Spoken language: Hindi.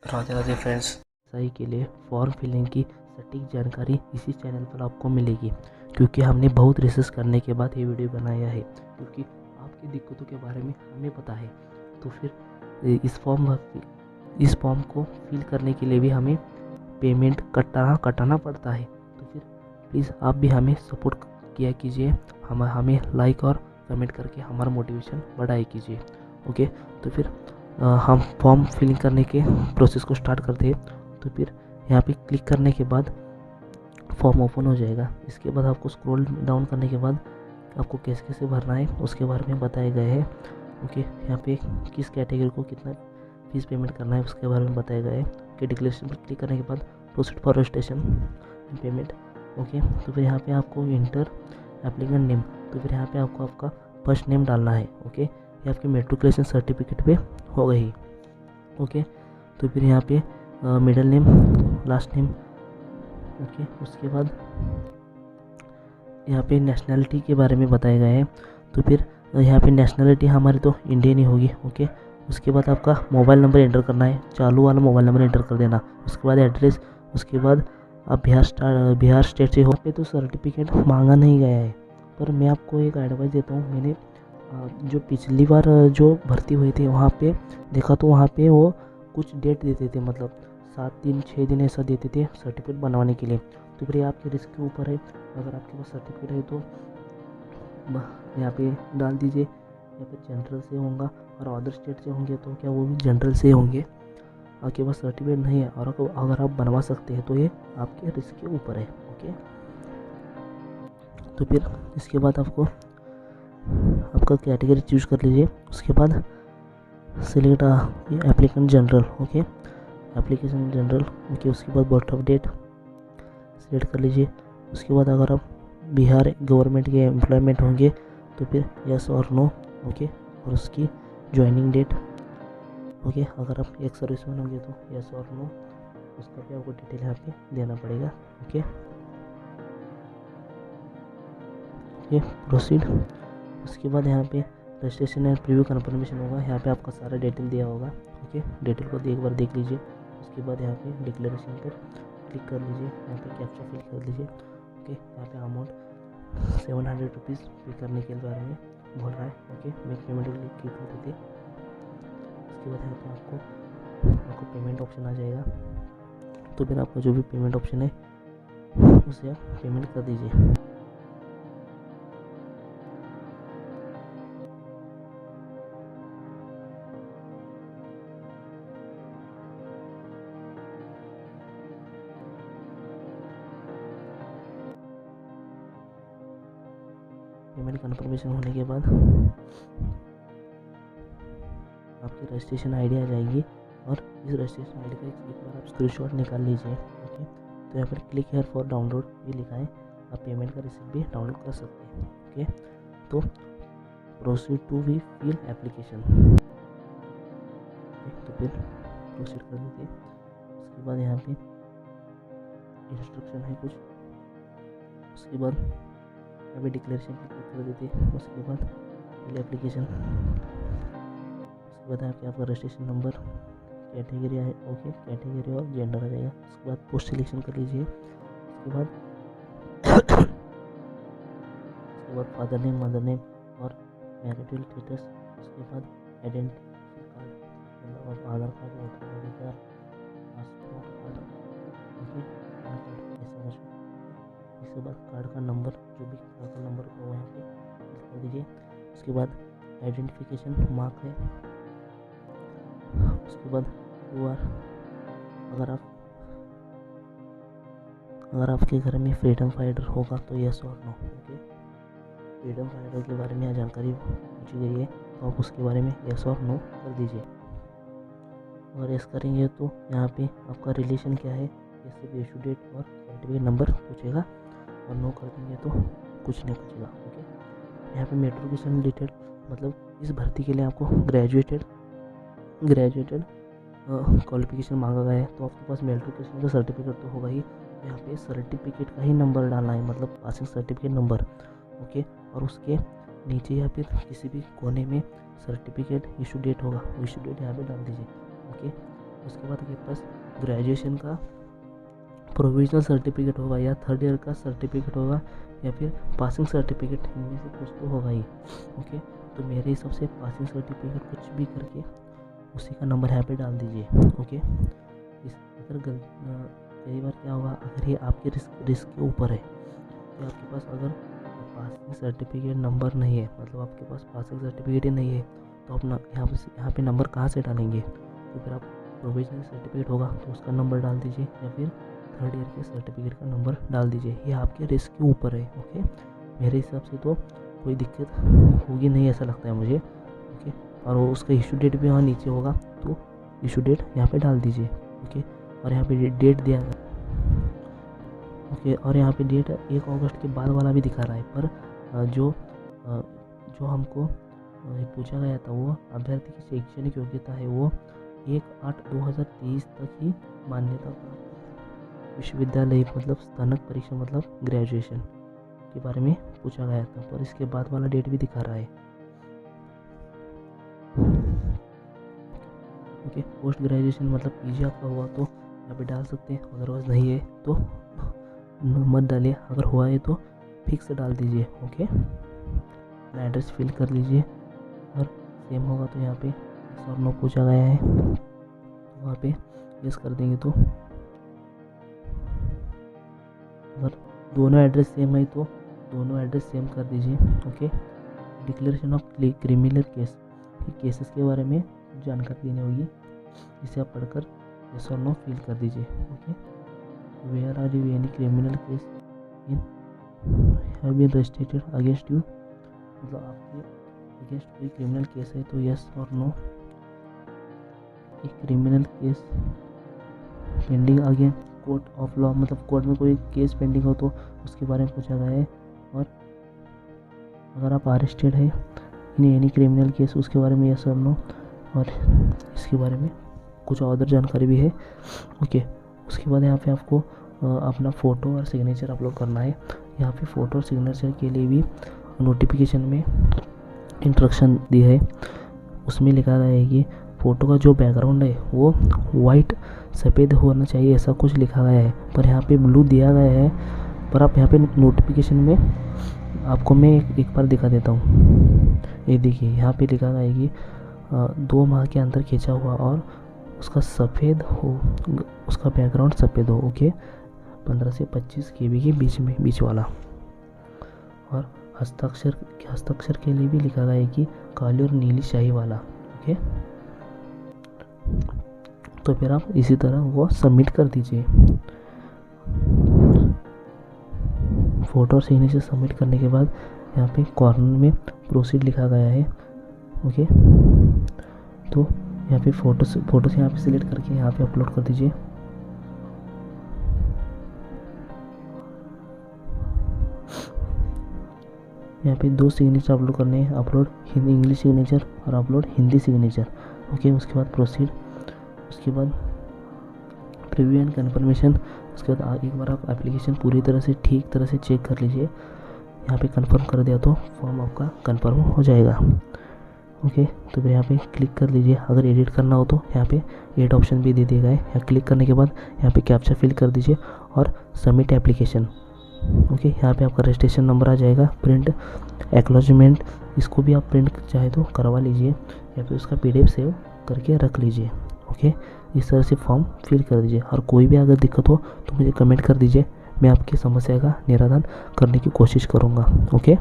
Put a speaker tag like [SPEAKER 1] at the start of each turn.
[SPEAKER 1] राधे राधे फ्रेंड्स।
[SPEAKER 2] सही के लिए फॉर्म फिलिंग की सटीक जानकारी इसी चैनल पर आपको मिलेगी, क्योंकि हमने बहुत रिसर्च करने के बाद ये वीडियो बनाया है, क्योंकि आपकी दिक्कतों के बारे में हमें पता है। तो फिर इस फॉर्म को फिल करने के लिए भी हमें पेमेंट कटाना पड़ता है। तो फिर प्लीज़ आप भी हमें सपोर्ट किया कीजिए, हमें लाइक और कमेंट करके हमारा मोटिवेशन बढ़ाया कीजिए। ओके, तो फिर हम फॉर्म फिलिंग करने के प्रोसेस को स्टार्ट करते हैं। तो फिर यहाँ पे क्लिक करने के बाद फॉर्म ओपन हो जाएगा। इसके बाद आपको स्क्रॉल डाउन करने के बाद आपको कैसे कैसे भरना है उसके बारे में बताया गया है। ओके, यहाँ पे किस कैटेगरी को कितना फीस पेमेंट करना है उसके बारे में बताया गया है। ओके, डिक्लेरेशन पर क्लिक करने के बाद proceed for registration and payment. Okay, तो फिर यहाँ पे आपको इंटर एप्लीकेंट नेम, तो फिर यहाँ पे आपको आपका फर्स्ट नेम डालना है। ओके, ये आपके मेट्रिकुलेशन सर्टिफिकेट पे हो गई। ओके, तो फिर यहाँ पे middle name, last name. Okay, उसके बाद यहाँ पे नेशनैलिटी के बारे में बताया गया है। तो फिर यहाँ पे नेशनैलिटी हमारी तो इंडियन ही होगी। ओके, उसके बाद आपका मोबाइल नंबर एंटर करना है, चालू वाला मोबाइल नंबर एंटर कर देना। उसके बाद एड्रेस, उसके बाद आप बिहार स्टेट से हो पे तो सर्टिफिकेट मांगा नहीं गया है। पर मैं आपको एक एडवाइस देता हूँ, मैंने जो पिछली बार जो भर्ती हुई थी वहाँ पे देखा, तो वहाँ पे वो कुछ डेट देते थे, मतलब 7 दिन 6 दिन ऐसा देते थे सर्टिफिकेट बनवाने के लिए। तो फिर ये आपके रिस्क के ऊपर है। अगर आपके पास सर्टिफिकेट है तो यहाँ पे डाल दीजिए। यहाँ पे जनरल से होगा और अदर स्टेट से होंगे तो क्या वो भी जनरल से होंगे। आपके पास सर्टिफिकेट नहीं है और अगर आप बनवा सकते हैं तो ये आपके रिस्क के ऊपर है। ओके, तो फिर इसके बाद आपका कैटेगरी चूज कर लीजिए। उसके बाद select applicant general. Okay, application general. Okay, उसके बाद बर्थ ऑफ डेट सिलेक्ट कर लीजिए। उसके बाद अगर आप बिहार गवर्नमेंट के एम्प्लॉयमेंट होंगे तो फिर यस और नो। ओके, और उसकी ज्वाइनिंग डेट। ओके, अगर आप एक सर्विसमैन होंगे तो यस और नो, उसका भी आपको डिटेल यहाँ पे देना पड़ेगा। Okay, okay, proceed. उसके बाद यहाँ पे रजिस्ट्रेशन एंड प्रीव्यू कन्फर्मेशन होगा, यहाँ पे आपका सारा डिटेल दिया होगा। ओके, डिटेल को एक बार देख लीजिए। उसके बाद यहाँ पे डिक्लेरेशन पर क्लिक कर लीजिए, यहाँ पे कैप्चा फिल कर लीजिए। ओके, यहाँ पे अमाउंट 700 रुपीज़ पे करने के बारे में बोल रहा है। ओके, मेक पेमेंट क्लिक कर देते। उसके बाद यहाँ पे आपको पेमेंट ऑप्शन आ जाएगा। तो फिर आपका जो भी पेमेंट ऑप्शन है उसे आप पेमेंट कर दीजिए। पेमेंट कन्फर्मेशन होने के बाद आपकी रजिस्ट्रेशन आईडी आ जाएगी और इस रजिस्ट्रेशन आईडी का एक बार आप स्क्रीनशॉट निकाल लीजिए। ओके, तो यहाँ पर क्लिक हेयर फॉर डाउनलोड ये लिखा है, आप पेमेंट का रिसिप्ट भी डाउनलोड कर सकते हैं। ओके, तो proceed to we fill application. तो फिर प्रोसीड कर देते हैं। उसके बाद यहाँ पे इंस्ट्रक्शन है कुछ। उसके बाद यहाँ पे डिक्लेरेशन क्लिक कर देते हैं। उसके बाद फिल एप्लीकेशन। उसके बाद आपका रजिस्ट्रेशन नंबर, कैटेगरी है। ओके, कैटेगरी और जेंडर आ जाएगा। उसके बाद पोस्ट सिलेक्शन कर लीजिए। उसके बाद फादर नेम, मदर नेम और मैरिटल स्टेटस। उसके बाद आइडेंटिटी कार्ड और Aadhaar card, voter ID card, passport card. Okay, ऐसा कुछ। इसके बाद कार्ड का नंबर, जो भी कार्ड का नंबर हो यहाँ पे फिल कर दीजिए। उसके बाद आइडेंटिफिकेशन मार्क है। उसके बाद QR, अगर आपके घर में फ्रीडम फाइटर होगा तो यस और नो। ओके, फ्रीडम फाइटर के बारे में जानकारी पूछी गई है तो आप उसके बारे में यस और नो कर दीजिए। अगर यस करेंगे तो यहाँ पे आपका रिलेशन क्या है, ये सब इशू डेट और सर्टिफिकेट नंबर पूछेगा, और नो कर देंगे तो कुछ नहीं पूछेगा। ओके, यहाँ पे मेट्रिकुलेशन डिटेल, मतलब इस भर्ती के लिए आपको ग्रेजुएटेड क्वालिफिकेशन मांगा गया है, तो आपके पास मेट्रिकुलेशन का सर्टिफिकेट तो होगा ही। यहाँ पे सर्टिफिकेट का ही नंबर डालना है, मतलब पासिंग सर्टिफिकेट नंबर। ओके, और उसके नीचे या फिर किसी भी कोने में सर्टिफिकेट इशू डेट होगा, वो इशू डेट यहाँ पे डाल दीजिए। ओके, उसके बाद आपके पास ग्रेजुएशन का प्रोविजनल सर्टिफिकेट होगा या थर्ड ईयर का सर्टिफिकेट होगा या फिर पासिंग सर्टिफिकेट, इनमें से कुछ तो होगा ही। ओके, तो मेरे हिसाब से पासिंग सर्टिफिकेट कुछ भी करके उसी का नंबर यहाँ पे डाल दीजिए। ओके, इस अगर कई बार क्या होगा, अगर ये आपके रिस्क के ऊपर है कि आपके पास अगर पासिंग सर्टिफिकेट नंबर नहीं है, मतलब आपके पास पासिंग सर्टिफिकेट ही नहीं है, तो आप यहाँ पे नंबर कहाँ से डालेंगे? तो फिर आप प्रोविजनल सर्टिफिकेट होगा तो उसका नंबर डाल दीजिए या फिर थर्ड ईयर के सर्टिफिकेट का नंबर डाल दीजिए। ये आपके रिस्क के ऊपर है। ओके, मेरे हिसाब से तो कोई दिक्कत होगी नहीं ऐसा लगता है मुझे। ओके, और वो उसका इशू डेट भी वहाँ नीचे होगा, तो इशू डेट यहाँ पे डाल दीजिए। ओके, और यहाँ पे डेट दिया गया। ओके, और यहाँ पे डेट 1 अगस्त के बाद वाला भी दिखा रहा है, पर जो हमको पूछा गया था वो अभ्यर्थी की शैक्षणिक योग्यता है वो 1/8/2023 तक ही मान्यता प्राप्त विश्वविद्यालय मतलब स्नातक परीक्षा मतलब ग्रेजुएशन के बारे में पूछा गया था, पर इसके बाद वाला डेट भी दिखा रहा है। ओके, पोस्ट ग्रेजुएशन मतलब पीजी आपका हुआ तो यहाँ पे डाल सकते हैं, अदरवाइज नहीं है तो मत डालिए, अगर हुआ है तो फिक्स डाल दीजिए। ओके, अपना एड्रेस फिल कर लीजिए, और सेम होगा तो यहाँ पे और नो पूछा गया है तो वहाँ पे यस कर देंगे। तो अगर दोनों एड्रेस सेम है तो दोनों एड्रेस सेम कर दीजिए। Okay, declaration of criminal cases के बारे में जानकारी देनी होगी, इसे आप पढ़कर यस और नो फिल कर दीजिए। Okay, where are you any criminal case in have been registered against you, मतलब आपके अगेंस्ट कोई क्रिमिनल केस है तो यस और नो। एक criminal case pending again court of law, मतलब कोर्ट में कोई केस पेंडिंग हो तो उसके बारे में पूछा गया है, और अगर आप अरेस्टेड है इन एनी क्रिमिनल केस उसके बारे में यस और नो, और इसके बारे में कुछ और जानकारी भी है। ओके, उसके बाद यहाँ पे आपको अपना फ़ोटो और सिग्नेचर अपलोड करना है। यहाँ पे फ़ोटो और सिग्नेचर के लिए भी नोटिफिकेशन में इंस्ट्रक्शन दी है, उसमें लिखा गया है कि फ़ोटो का जो बैकग्राउंड है वो वाइट सफ़ेद होना चाहिए, ऐसा कुछ लिखा गया है, पर यहाँ पे ब्लू दिया गया है। पर आप यहाँ पे नोटिफिकेशन में आपको मैं एक बार दिखा देता हूँ। ये देखिए, यहाँ पे लिखा गया है कि 2 माह के अंदर खींचा हुआ और उसका सफ़ेद हो, उसका बैकग्राउंड सफ़ेद हो। ओके, 15 से 25 KB के बीच वाला, और हस्ताक्षर के लिए भी लिखा गया है कि काली और नीली स्याही वाला। ओके, तो फिर आप इसी तरह वो सबमिट कर दीजिए। फ़ोटो और सिग्नेचर सबमिट करने के बाद यहाँ पे कॉर्नर में प्रोसीड लिखा गया है। ओके, तो यहाँ पे फ़ोटो से यहाँ पे सिलेक्ट करके यहाँ पे अपलोड कर दीजिए। यहाँ पे 2 सिग्नेचर अपलोड करने हैं, अपलोड इंग्लिश सिग्नेचर और अपलोड हिंदी सिग्नेचर। ओके, उसके बाद प्रोसीड, उसके बाद प्रीव्यू एंड कन्फर्मेशन। उसके बाद एक बार आप एप्लीकेशन पूरी तरह से ठीक तरह से चेक कर लीजिए, यहाँ पे कंफर्म कर दिया तो फॉर्म आपका कंफर्म हो जाएगा। ओके, तो फिर यहाँ पे क्लिक कर लीजिए। अगर एडिट करना हो तो यहाँ पे एड ऑप्शन भी दे दिया गया है, यहाँ क्लिक करने के बाद यहाँ पे कैप्चा फिल कर दीजिए और सबमिट एप्लीकेशन। ओके, यहाँ पे आपका रजिस्ट्रेशन नंबर आ जाएगा। प्रिंट एक्नॉलेजमेंट, इसको भी आप प्रिंट चाहे तो करवा लीजिए या फिर उसका PDF सेव करके रख लीजिए। ओके, इस तरह से फॉर्म फिल कर दीजिए, और कोई भी अगर दिक्कत हो तो मुझे कमेंट कर दीजिए, मैं आपकी समस्या का निराकरण करने की कोशिश करूँगा। ओके।